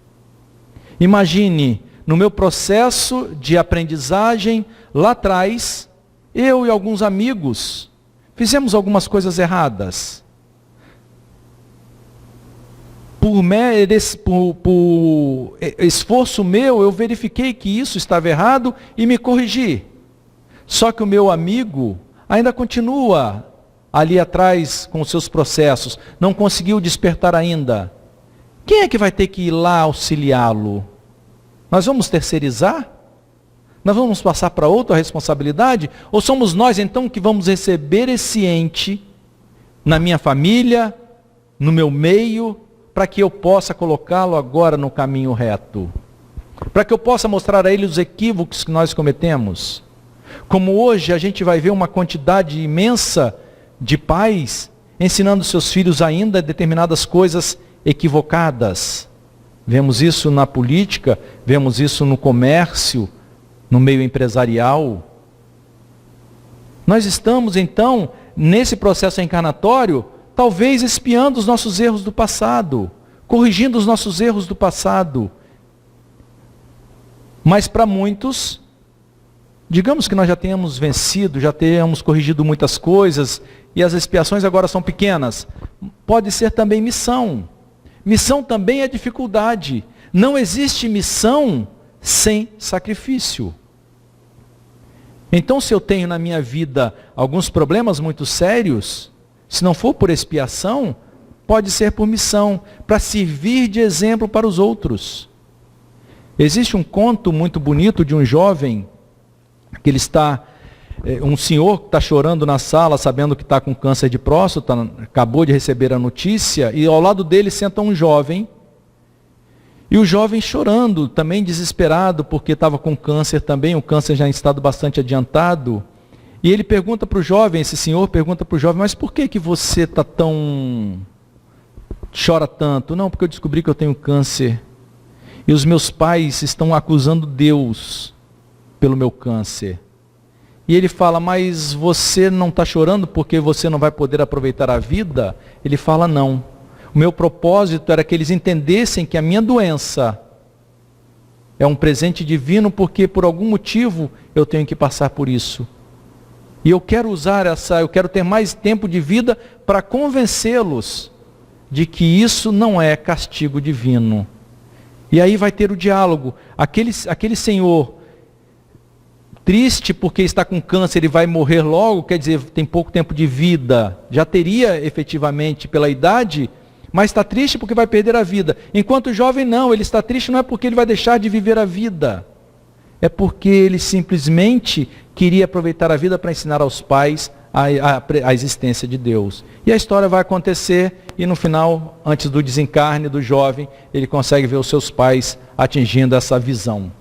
Imagine, no meu processo de aprendizagem, lá atrás, eu e alguns amigos fizemos algumas coisas erradas. Por esforço meu, eu verifiquei que isso estava errado e me corrigi. Só que o meu amigo ainda continua ali atrás com os seus processos, não conseguiu despertar ainda. Quem é que vai ter que ir lá auxiliá-lo? Nós vamos terceirizar? Nós vamos passar para outra responsabilidade? Ou somos nós então que vamos receber esse ente na minha família, no meu meio, para que eu possa colocá-lo agora no caminho reto? Para que eu possa mostrar a ele os equívocos que nós cometemos? Como hoje a gente vai ver uma quantidade imensa de pais ensinando seus filhos ainda determinadas coisas equivocadas. Vemos isso na política, vemos isso no comércio, no meio empresarial. Nós estamos então, nesse processo encarnatório, talvez expiando os nossos erros do passado, corrigindo os nossos erros do passado. Mas para muitos, digamos que nós já tenhamos vencido, já tenhamos corrigido muitas coisas, e as expiações agora são pequenas. Pode ser também missão. Missão também é dificuldade. Não existe missão sem sacrifício. Então, se eu tenho na minha vida alguns problemas muito sérios, se não for por expiação, pode ser por missão, para servir de exemplo para os outros. Existe um conto muito bonito de um jovem, que um senhor que está chorando na sala, sabendo que está com câncer de próstata, acabou de receber a notícia, e ao lado dele senta um jovem, e o jovem chorando, também desesperado, porque estava com câncer também, o câncer já em estado bastante adiantado, e ele pergunta para o jovem, esse senhor pergunta para o jovem, mas por que você chora tanto? Não, porque eu descobri que eu tenho câncer, e os meus pais estão acusando Deus pelo meu câncer. E ele fala, mas você não está chorando porque você não vai poder aproveitar a vida? Ele fala, não. O meu propósito era que eles entendessem que a minha doença é um presente divino, porque por algum motivo eu tenho que passar por isso. E eu quero eu quero ter mais tempo de vida para convencê-los de que isso não é castigo divino. E aí vai ter o diálogo. Aquele senhor triste porque está com câncer e vai morrer logo, quer dizer, tem pouco tempo de vida, já teria efetivamente pela idade, mas está triste porque vai perder a vida. Enquanto o jovem não, ele está triste não é porque ele vai deixar de viver a vida, é porque ele simplesmente queria aproveitar a vida para ensinar aos pais a existência de Deus. E a história vai acontecer e no final, antes do desencarne do jovem, ele consegue ver os seus pais atingindo essa visão.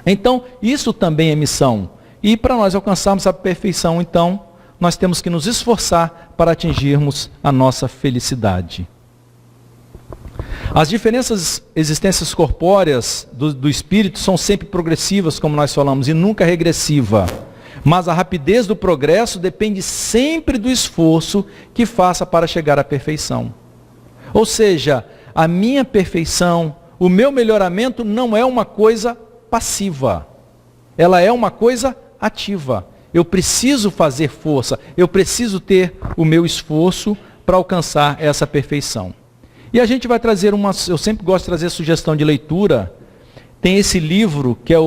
Então, isso também é missão. E para nós alcançarmos a perfeição, então, nós temos que nos esforçar para atingirmos a nossa felicidade. As diferentes existências corpóreas do espírito são sempre progressivas, como nós falamos, e nunca regressiva. Mas a rapidez do progresso depende sempre do esforço que faça para chegar à perfeição. Ou seja, a minha perfeição, o meu melhoramento não é uma coisa passiva. Ela é uma coisa ativa. Eu preciso fazer força, eu preciso ter o meu esforço para alcançar essa perfeição. E a gente vai trazer eu sempre gosto de trazer sugestão de leitura. Tem esse livro, que é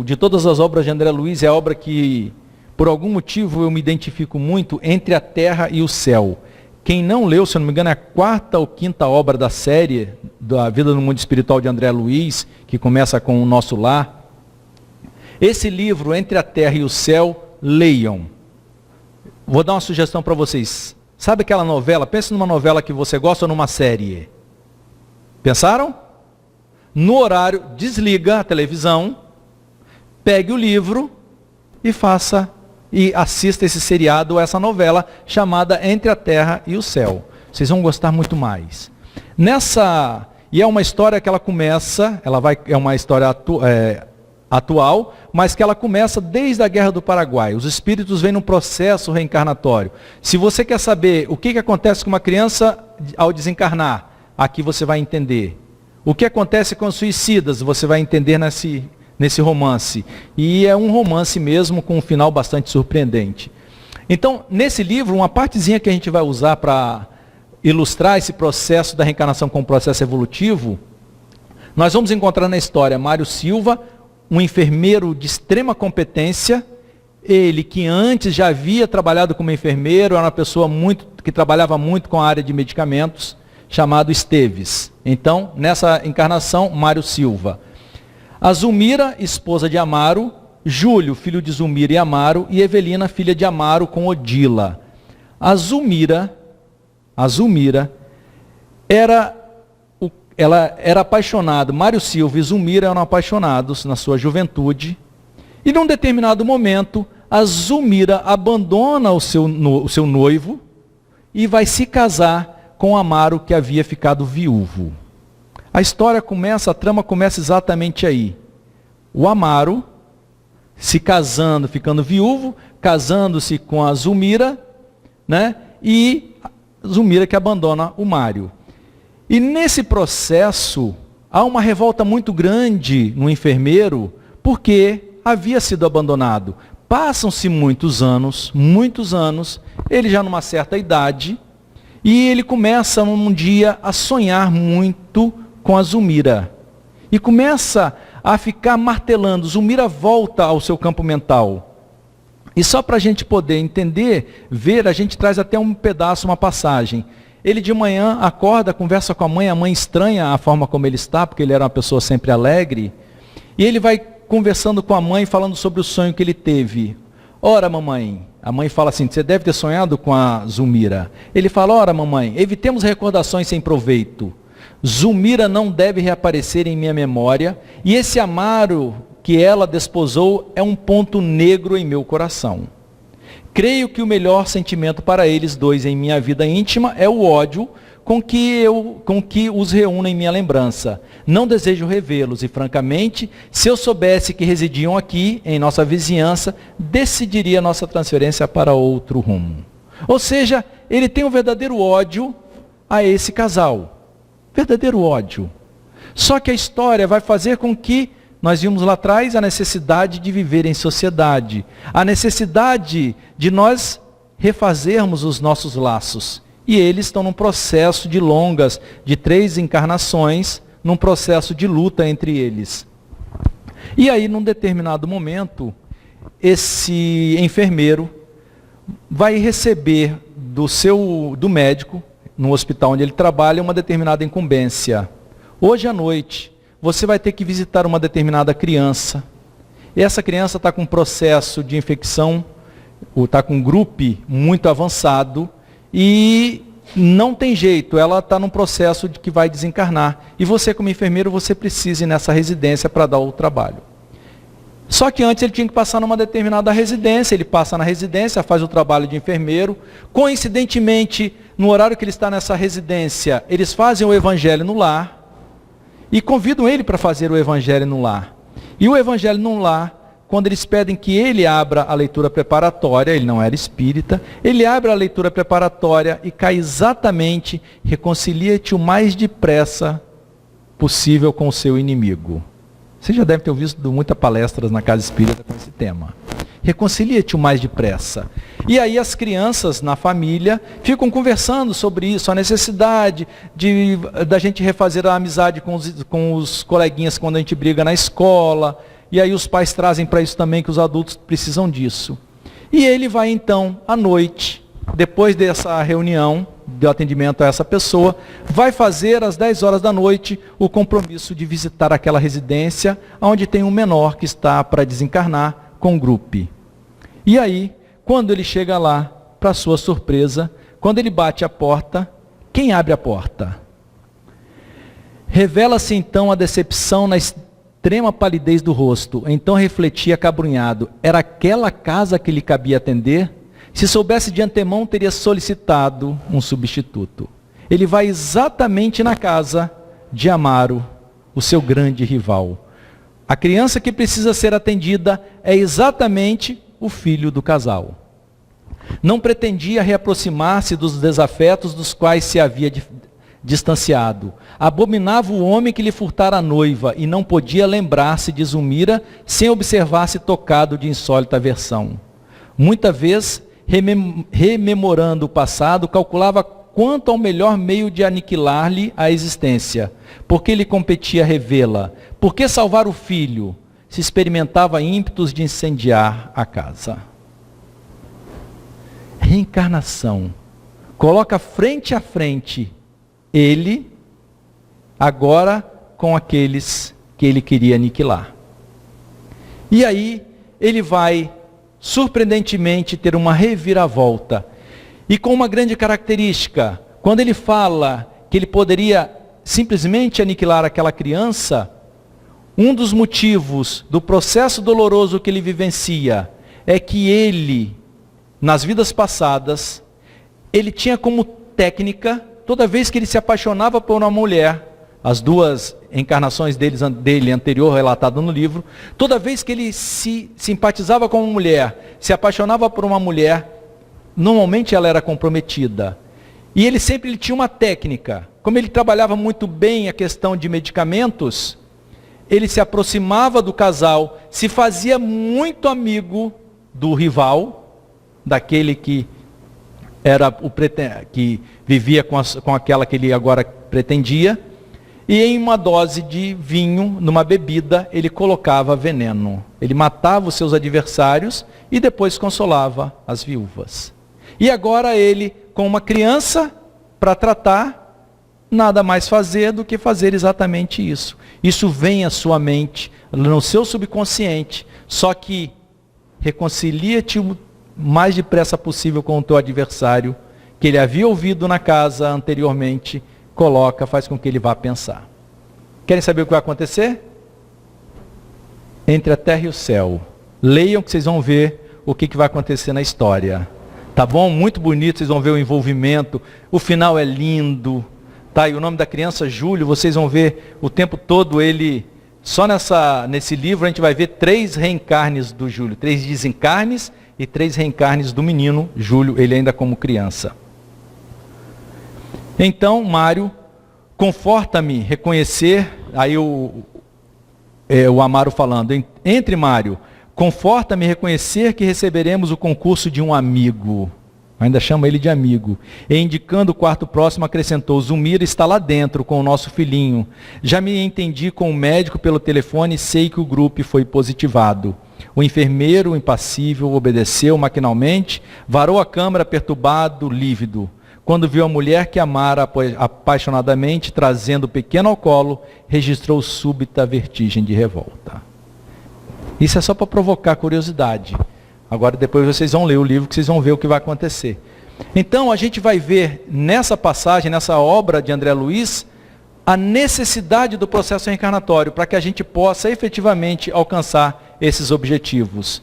de todas as obras de André Luiz, é a obra que, por algum motivo, eu me identifico muito, Entre a Terra e o Céu. Quem não leu, se eu não me engano, é a 4ª ou 5ª obra da série, da Vida no Mundo Espiritual de André Luiz, que começa com O Nosso Lar. Esse livro, Entre a Terra e o Céu, leiam. Vou dar uma sugestão para vocês. Sabe aquela novela? Pense numa novela que você gosta ou numa série. Pensaram? No horário, desliga a televisão, pegue o livro e assista esse seriado ou essa novela chamada Entre a Terra e o Céu. Vocês vão gostar muito mais. E é uma história que ela começa, é uma história atual, mas que ela começa desde a Guerra do Paraguai. Os espíritos vêm num processo reencarnatório. Se você quer saber o que acontece com uma criança ao desencarnar, aqui você vai entender. O que acontece com os suicidas, você vai entender nesse romance. E é um romance mesmo com um final bastante surpreendente. Então, nesse livro, uma partezinha que a gente vai usar para ilustrar esse processo da reencarnação como processo evolutivo, nós vamos encontrar na história Mário Silva, um enfermeiro de extrema competência, ele que antes já havia trabalhado como enfermeiro, era uma pessoa que trabalhava muito com a área de medicamentos, chamado Esteves. Então, nessa encarnação, Mário Silva. A Zulmira, esposa de Amaro, Júlio, filho de Zulmira e Amaro, e Evelina, filha de Amaro com Odila. A Zulmira ela era apaixonada, Mário Silva e Zulmira eram apaixonados na sua juventude, e num determinado momento, a Zulmira abandona o seu noivo e vai se casar com Amaro, que havia ficado viúvo. A trama começa exatamente aí. O Amaro se casando, ficando viúvo, casando-se com a Zulmira, né? E Zulmira que abandona o Mário. E nesse processo, há uma revolta muito grande no enfermeiro, porque havia sido abandonado. Passam-se muitos anos, ele já numa certa idade, e ele começa um dia a sonhar muito com a Zulmira. E começa a ficar martelando. Zulmira volta ao seu campo mental. E só para a gente poder entender, ver, a gente traz até um pedaço, uma passagem. Ele de manhã acorda, conversa com a mãe estranha a forma como ele está, porque ele era uma pessoa sempre alegre. E ele vai conversando com a mãe, falando sobre o sonho que ele teve. Ora, mamãe, a mãe fala assim, você deve ter sonhado com a Zulmira. Ele fala, ora, mamãe, evitemos recordações sem proveito. Zulmira não deve reaparecer em minha memória, e esse Amaro que ela desposou é um ponto negro em meu coração. Creio que o melhor sentimento para eles dois em minha vida íntima é o ódio com que os reúno em minha lembrança. Não desejo revê-los e, francamente, se eu soubesse que residiam aqui, em nossa vizinhança, decidiria nossa transferência para outro rumo. Ou seja, ele tem um verdadeiro ódio a esse casal. Verdadeiro ódio. Só que a história vai fazer com que nós vimos lá atrás a necessidade de viver em sociedade, a necessidade de nós refazermos os nossos laços. E eles estão num processo de 3 encarnações, num processo de luta entre eles. E aí, num determinado momento, esse enfermeiro vai receber do médico, no hospital onde ele trabalha, uma determinada incumbência. Hoje à noite, você vai ter que visitar uma determinada criança. essa criança está com um processo de infecção, ou está com um grupo muito avançado, e não tem jeito, ela está num processo de que vai desencarnar. E você, como enfermeiro, você precisa ir nessa residência para dar o trabalho. Só que antes ele tinha que passar numa determinada residência, ele passa na residência, faz o trabalho de enfermeiro. Coincidentemente, no horário que ele está nessa residência, eles fazem o evangelho no lar e convidam ele para fazer o evangelho no lar. E o evangelho no lar, quando eles pedem que ele abra a leitura preparatória, ele não era espírita, ele abre a leitura preparatória e cai exatamente: reconcilia-te o mais depressa possível com o seu inimigo. Você já deve ter ouvido muitas palestras na Casa Espírita com esse tema. Reconcilia-te o mais depressa. E aí as crianças na família ficam conversando sobre isso, a necessidade da gente refazer a amizade com os coleguinhas quando a gente briga na escola. E aí os pais trazem para isso também que os adultos precisam disso. E ele vai então, à noite, depois dessa reunião, do atendimento a essa pessoa, vai fazer às 10 horas da noite o compromisso de visitar aquela residência onde tem um menor que está para desencarnar com um grupo. E aí, quando ele chega lá, para sua surpresa, quando ele bate a porta, quem abre a porta? Revela-se então a decepção na extrema palidez do rosto. Então refletia acabrunhado: era aquela casa que lhe cabia atender? Se soubesse de antemão, teria solicitado um substituto. Ele vai exatamente na casa de Amaro, o seu grande rival. A criança que precisa ser atendida é exatamente o filho do casal. Não pretendia reaproximar-se dos desafetos dos quais se havia distanciado. Abominava o homem que lhe furtara a noiva e não podia lembrar-se de Zulmira sem observar-se tocado de insólita aversão. Muita vez, rememorando o passado, calculava quanto ao melhor meio de aniquilar-lhe a existência. Por que lhe competia revê-la? Por que salvar o filho? Se experimentava ímpetos de incendiar a casa. Reencarnação. Coloca frente a frente ele, agora com aqueles que ele queria aniquilar. E aí ele vai surpreendentemente ter uma reviravolta. E com uma grande característica: quando ele fala que ele poderia simplesmente aniquilar aquela criança, um dos motivos do processo doloroso que ele vivencia é que ele, nas vidas passadas, ele tinha como técnica, toda vez que ele se apaixonava por uma mulher, as duas encarnações dele anterior, relatada no livro, toda vez que ele se simpatizava com uma mulher, se apaixonava por uma mulher, normalmente ela era comprometida. E ele sempre tinha uma técnica. Como ele trabalhava muito bem a questão de medicamentos, ele se aproximava do casal, se fazia muito amigo do rival, daquele que era que vivia com aquela que ele agora pretendia, e em uma dose de vinho, numa bebida, ele colocava veneno. Ele matava os seus adversários e depois consolava as viúvas. E agora ele, com uma criança para tratar, nada mais fazer do que fazer exatamente isso. Isso vem à sua mente, no seu subconsciente, só que reconcilia-te o mais depressa possível com o teu adversário, que ele havia ouvido na casa anteriormente, faz com que ele vá pensar. Querem saber o que vai acontecer? Entre a terra e o céu. Leiam que vocês vão ver o que vai acontecer na história. Tá bom? Muito bonito, vocês vão ver o envolvimento. O final é lindo. Tá? E o nome da criança, Júlio, vocês vão ver o tempo todo ele... Só nesse livro a gente vai ver 3 reencarnes do Júlio. 3 desencarnes e 3 reencarnes do menino Júlio, ele ainda como criança. Então, Mário, conforta-me reconhecer, aí o Amaro falando, entre Mário, conforta-me reconhecer que receberemos o concurso de um amigo. Ainda chama ele de amigo. E indicando o quarto próximo, acrescentou: Zulmira está lá dentro com o nosso filhinho. Já me entendi com o médico pelo telefone e sei que o grupo foi positivado. O enfermeiro, impassível, obedeceu maquinalmente, varou a câmara perturbado, lívido. Quando viu a mulher que amara apaixonadamente, trazendo o pequeno ao colo, registrou súbita vertigem de revolta. Isso é só para provocar curiosidade. Agora depois vocês vão ler o livro que vocês vão ver o que vai acontecer. Então a gente vai ver nessa passagem, nessa obra de André Luiz, a necessidade do processo reencarnatório para que a gente possa efetivamente alcançar esses objetivos.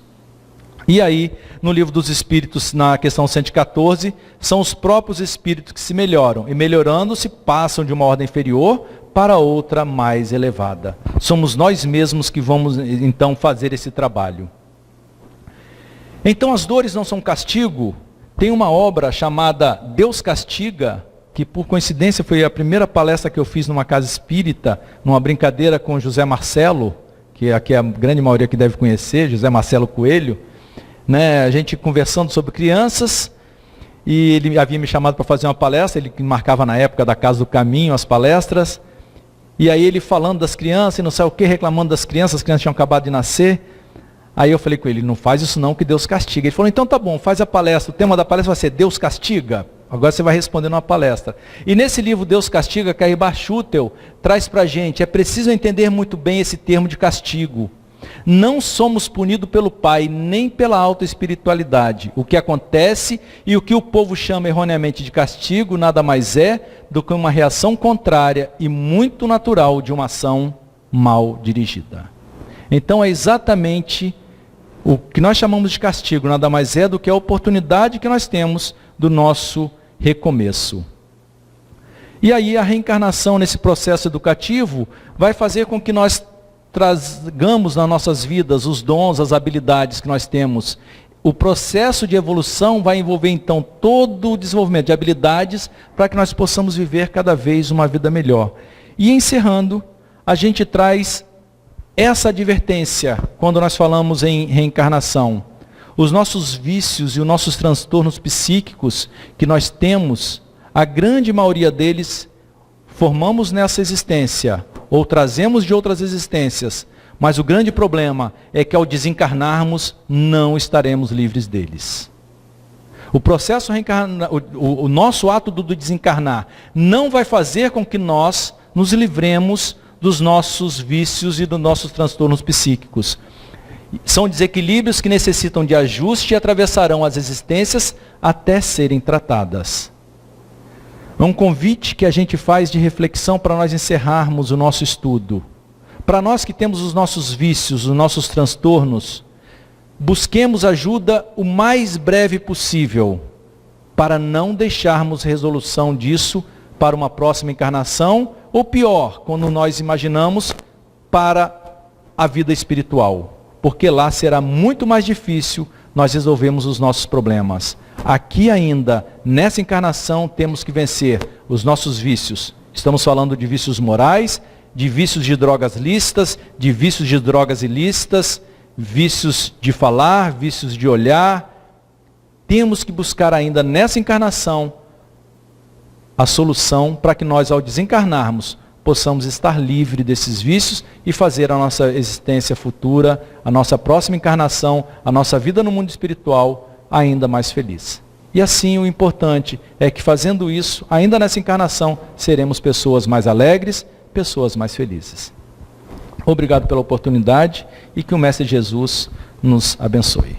E aí, no Livro dos Espíritos, na questão 114, são os próprios espíritos que se melhoram. E melhorando-se, passam de uma ordem inferior para outra mais elevada. Somos nós mesmos que vamos, então, fazer esse trabalho. Então, as dores não são castigo. Tem uma obra chamada Deus Castiga, que por coincidência foi a primeira palestra que eu fiz numa casa espírita, numa brincadeira com José Marcelo, que aqui a grande maioria que deve conhecer, José Marcelo Coelho, né, a gente conversando sobre crianças, e ele havia me chamado para fazer uma palestra, ele marcava na época da Casa do Caminho as palestras, e aí ele falando das crianças, e não sei o que, reclamando das crianças, as crianças tinham acabado de nascer. Aí eu falei com ele, não faz isso não, que Deus castiga. Ele falou, então tá bom, faz a palestra, o tema da palestra vai ser Deus castiga. Agora você vai responder numa palestra. E nesse livro Deus Castiga, Caiba Schutel traz para a gente, é preciso entender muito bem esse termo de castigo. Não somos punidos pelo Pai, nem pela alta espiritualidade. O que acontece e o que o povo chama erroneamente de castigo, nada mais é do que uma reação contrária e muito natural de uma ação mal dirigida. Então é exatamente o que nós chamamos de castigo, nada mais é do que a oportunidade que nós temos do nosso recomeço. E aí a reencarnação nesse processo educativo vai fazer com que nós tragamos nas nossas vidas os dons, as habilidades que nós temos. O processo de evolução vai envolver então todo o desenvolvimento de habilidades para que nós possamos viver cada vez uma vida melhor. E encerrando, a gente traz essa advertência quando nós falamos em reencarnação. Os nossos vícios e os nossos transtornos psíquicos que nós temos, a grande maioria deles formamos nessa existência ou trazemos de outras existências, mas o grande problema é que ao desencarnarmos não estaremos livres deles. O processo o nosso ato do desencarnar não vai fazer com que nós nos livremos dos nossos vícios e dos nossos transtornos psíquicos. São desequilíbrios que necessitam de ajuste e atravessarão as existências até serem tratadas. É um convite que a gente faz de reflexão para nós encerrarmos o nosso estudo. Para nós que temos os nossos vícios, os nossos transtornos, busquemos ajuda o mais breve possível, para não deixarmos resolução disso para uma próxima encarnação, ou pior, quando nós imaginamos, para a vida espiritual. Porque lá será muito mais difícil nós resolvermos os nossos problemas. Aqui ainda, nessa encarnação, temos que vencer os nossos vícios. Estamos falando de vícios morais, de vícios de drogas lícitas, de vícios de drogas ilícitas, vícios de falar, vícios de olhar. Temos que buscar ainda nessa encarnação a solução para que nós, ao desencarnarmos, possamos estar livres desses vícios e fazer a nossa existência futura, a nossa próxima encarnação, a nossa vida no mundo espiritual ainda mais feliz. E assim o importante é que fazendo isso, ainda nessa encarnação, seremos pessoas mais alegres, pessoas mais felizes. Obrigado pela oportunidade e que o Mestre Jesus nos abençoe.